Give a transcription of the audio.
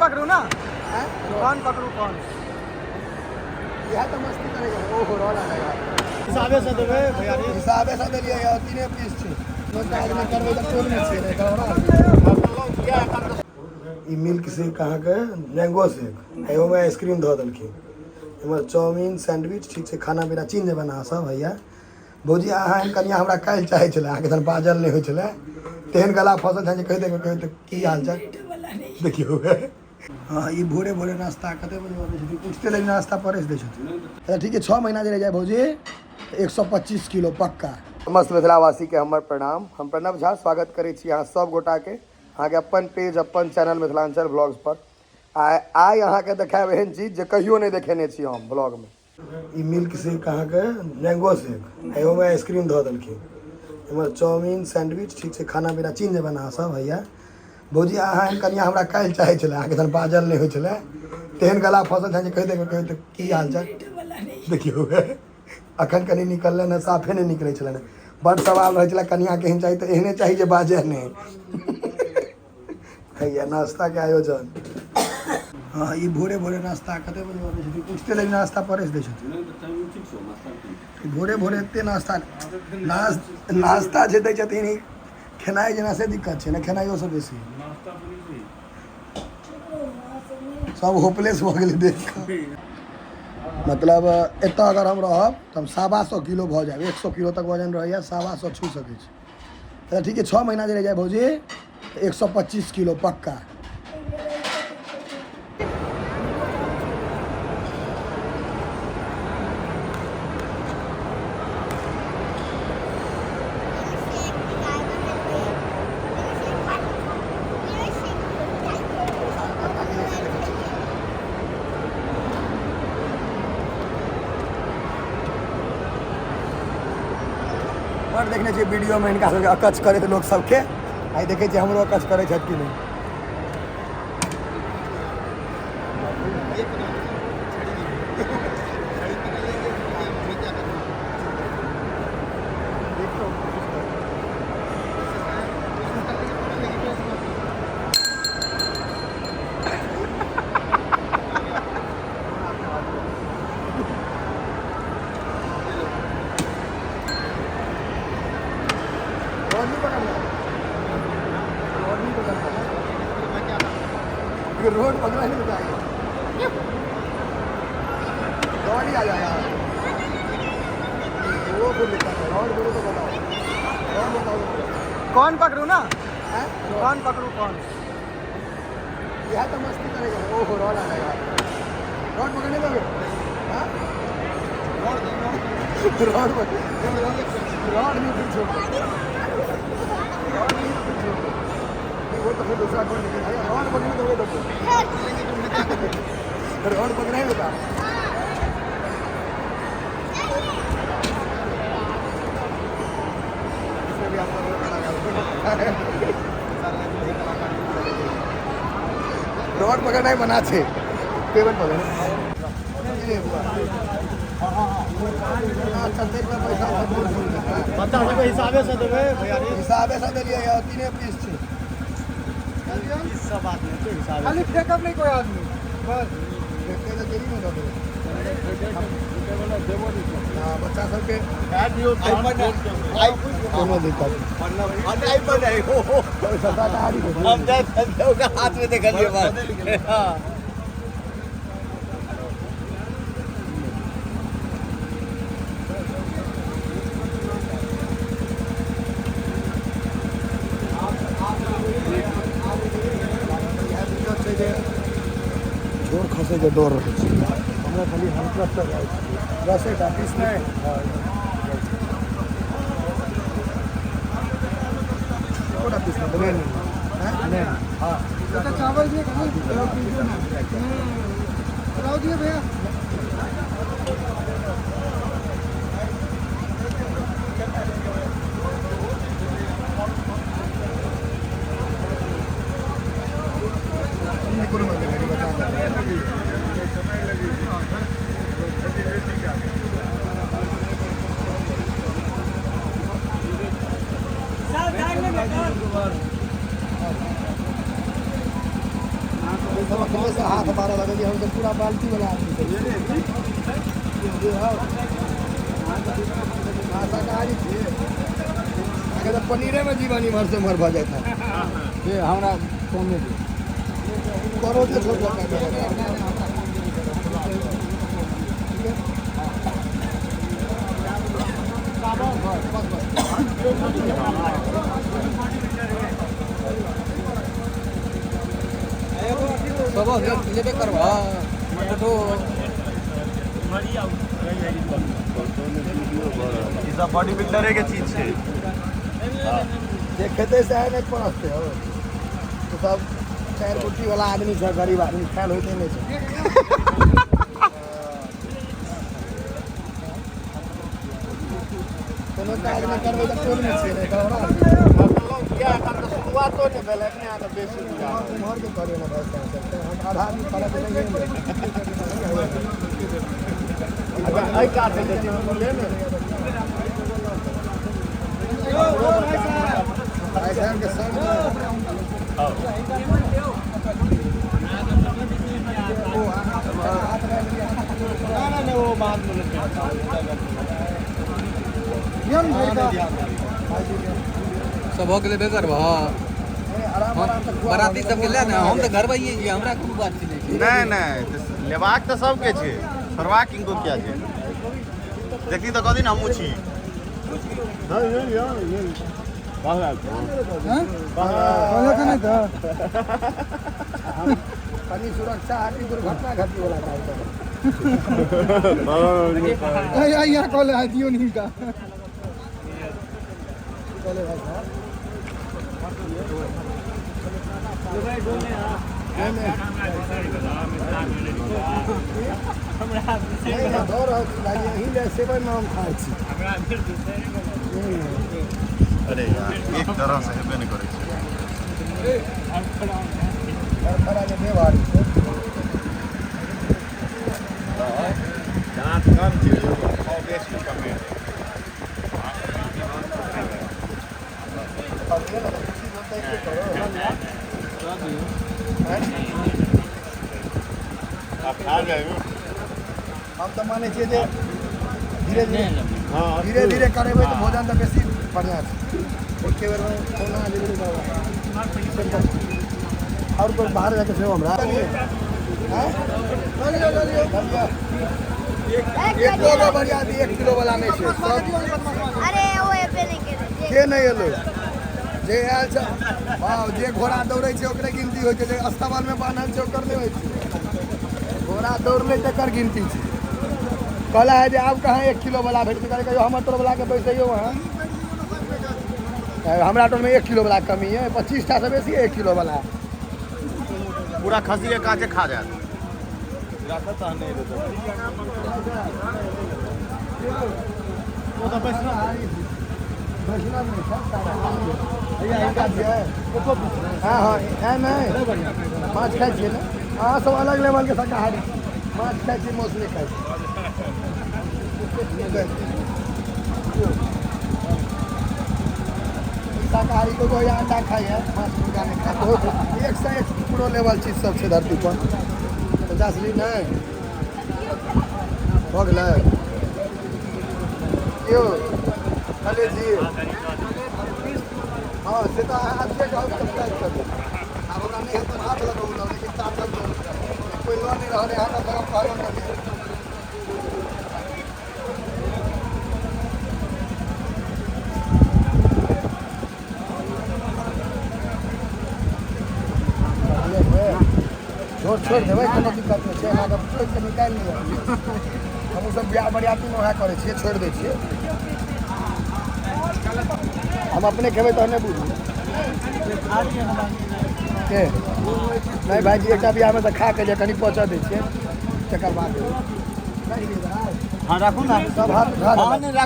पकड़ू ना? कौन पकड़ू कौन? यह तो मस्ती करेगा। ओहो रोल आ जाएगा। हिसाबे से देबे भैया रे। हिसाबे से देलिए यार 3 पीस छे। तो आज में करबे त टोल में छे रे का। ई मिल्क शेक कहाँ के? Mango shake. एगो में आइसक्रीम धो देलखिन। हमर चाउमीन सैंडविच ठीक से खाना पीना चीज बना सब भैया। भौजी अहाँ कनिया हमरा काल्हि चाहे छले, अहाँके तन बाजल नहीं होइ छले। तेहन गला फसल छै जे कहि देबै की हाल चाल देखियो। हाँ ये भोरे भोरे नाश्ता कते बजे आबै छथिन? उठते लगे नाश्ता परस दै छथिन। अच्छा ठीक है 6 महीना जे रह जाए भौजी 125 किलो पक्का। मस्त मिथिलावासी के हमर प्रणाम। हम प्रणव झा स्वागत करै छी अहाँ सब गोटा के अहाँ के अपन पेज अपन चैनल मिथिलांचल ब्लॉग्स पर। आइ अहाँ के देखाब एहन चीज जे कहियो नहीं देखेने छी हम ब्लॉग में। ई मिल्क शेक कहाँ के? Mango shake. एगो में आइसक्रीम धो देलखिन। हमर चाउमीन सैंडविच ठीक से खाना पीना चीज बना सब भैया। भौजी अहाँ कनिया हमरा काल्हि चाहे छले, अहाँके तन बाजल नहीं होइ छले। तेहन गला फसल छै जे कहि देबै की हाल चाल देखियो। अखन कनी निकलले न साफे नहीं निकले छले न। बड़ सवाल रहे छले कनिया केहन चाहिए तो एहने चाहिए जे बाजे नहीं। भैया नाश्ता के आयोजन। हाँ ये भोरे भोरे नाश्ता कते बजे आबै छथिन? उठते लगे नाश्ता परस दै छथिन। भोरे भोरे एते नाश्ता जे दै छथिन खेनाइ जेना से दिक्कत छै न, खेनाइयो से बेसी सब होपलेस भऽ गेलै देख कऽ। मतलब एतऽ अगर हम रहब तऽ हम 125 किलो भऽ जाएब। 100 किलो तक वजन रहैया, 125 छू सकै छी। अच्छा ठीक है 6 महीना जे रह जाए भौजी 125 किलो पक्का। बड़ देखने छियै वीडियो में इनका सबके अकच करे लोग सबके। आई देखे छियै हमरो अकच करे छथि कि नहीं। रोड पकड़ा नहीं बताएगा। रोड ही आ जाएगा। वो फिर लिखा है रोड बोलो तो बताओ। रोड बताओ कौन पकड़ू ना? कौन पकड़ू कौन? यह तो मस्ती करेगा। ओहो रोड आ जाएगा। रोड पकड़ने दोगे? हाँ रोड रोड नहीं पीछे वो तो फिर दूसरा कौन निकलेगा? रोड पकड़ने दोगे तो रोड पकड़े बता। इसमें भी आपको रोड पकड़ना ही मना छे। पेमेंट पकड़े बच्चा सबके हिसाबे से देबे भैया रे। हिसाबे से देलिए यार 3 पीस छे। इस सब बात नहीं तो हिसाब खाली फेकअप नहीं कोई आदमी बस देखते तो देरी में दो देबो नहीं। हां बच्चा सब के कोनो दिक्कत आईफोन है हो सस्ता गाड़ी हम जाए का हाथ में देख लिए बात। हां जोर खसे के डर रहे छै। हमरा खाली हल्का सा रसे का पीस नहीं थोड़ा पीस में बने नहीं। हां तो चावल दिए बताओ दिए भैया। इसमें से हाथ मारा लगे हम तो पूरा बाल्टी वाला आदमी शाकाहारी थे आगे तो पनीरे में जीवन इमर से उमर भ जाता ये हमरा कमे करो तो छोट सब लेबे करवा तो ई सब बॉडी बिल्डर के चीज है। जे खेते से है नहीं पड़ते हो तो सब चार कुट्टी वाला आदमी है गरीब आदमी ख्याल होते नहीं है कोनो काज नहीं करबे तो कोई नहीं छे करबा क्या कर तो शुरुआत तो नहीं भेल अपने आके बेसी उमर के करे ना भाई हम आधा आदमी खड़ा के नहीं आई काट दे ले ले ऐसा के संग ना वो बात में यम सब हो गेले बेकर बा बराती सब गेले ना हम तो घर भाई हमरा कोनो बात नहीं नहीं लेबाक तो सबके छै छोड़बाक किनको क्या छै देखी तो कदिन हमहूँ छी नहीं था पानी सुरक्षा आदि दुर्घटना घटी वाला यहाँ कॉल है दियो नहीं का अरे यार एक तरह से हेबे नहीं करै छै जाँच कम छै बेसी कमे हम तो माने छे जे धीरे धीरे करेबै तो भोजन तो बेसी बढ़िया छै एके बेर में खाना जरूरी बाबा और कोई बाहर जाके सेवा हमरा एक किलो बढ़िया दी 1 किलो वाला नहीं छै अरे वो एपे नहीं के नहीं एलो जे आयल छै हां जे घोड़ा दौड़ै छै ओकरे गिनती होइ छै जे अस्तबल में बान्हल छै ओकर नहीं होइ छै घोड़ा दौड़ले तकर गिनती छै कहला है जे आब कहाँ 1 किलो वाला भेट करे कहियो हमर तोर वाला के बैसैयो वहाँ हमरा टोल में 1 किलो वाला कमी है 25 टा से बेसी 1 किलो वाला पूरा खसी के काचे खा जात वो तो वैष्णव नहीं सब हाँ हाँ है नहीं माछ खाई छियै ना हाँ सब अलग लेवल के शाकाहारी माछ खाई छियै मौसमी खाई शाकाहारी को कोई अंडा खाई है माछ मुर्गा नहीं खाई तो 101 पूरा लेवल चीज सब छै धरती पर 50 ली नहीं हो गेलै यो अरे जी हाँ से तो आपके गाँव में सब्सक्राइब कर दो अब हमरा नहीं है तो हाथ लगाओ ना लेकिन साथ लगाओ कोई लोन नहीं रहा यहाँ का तरफ पालन कर दिया छोड़ देबै कोनो दिक्कत नहीं छै अहाँके छोड़ के निकालि लिअ हमहूँ सब बियाह बरियाती में वएह करै छियै छोड़ि दै छियै हम अपने खेबै तो नहीं बुझू के नहीं भाईजी एक बियाह में तो खा के जे कनि पहुँचा दै छियै तकर बाद हाँ राखू ना सब हाथ उठा देबै।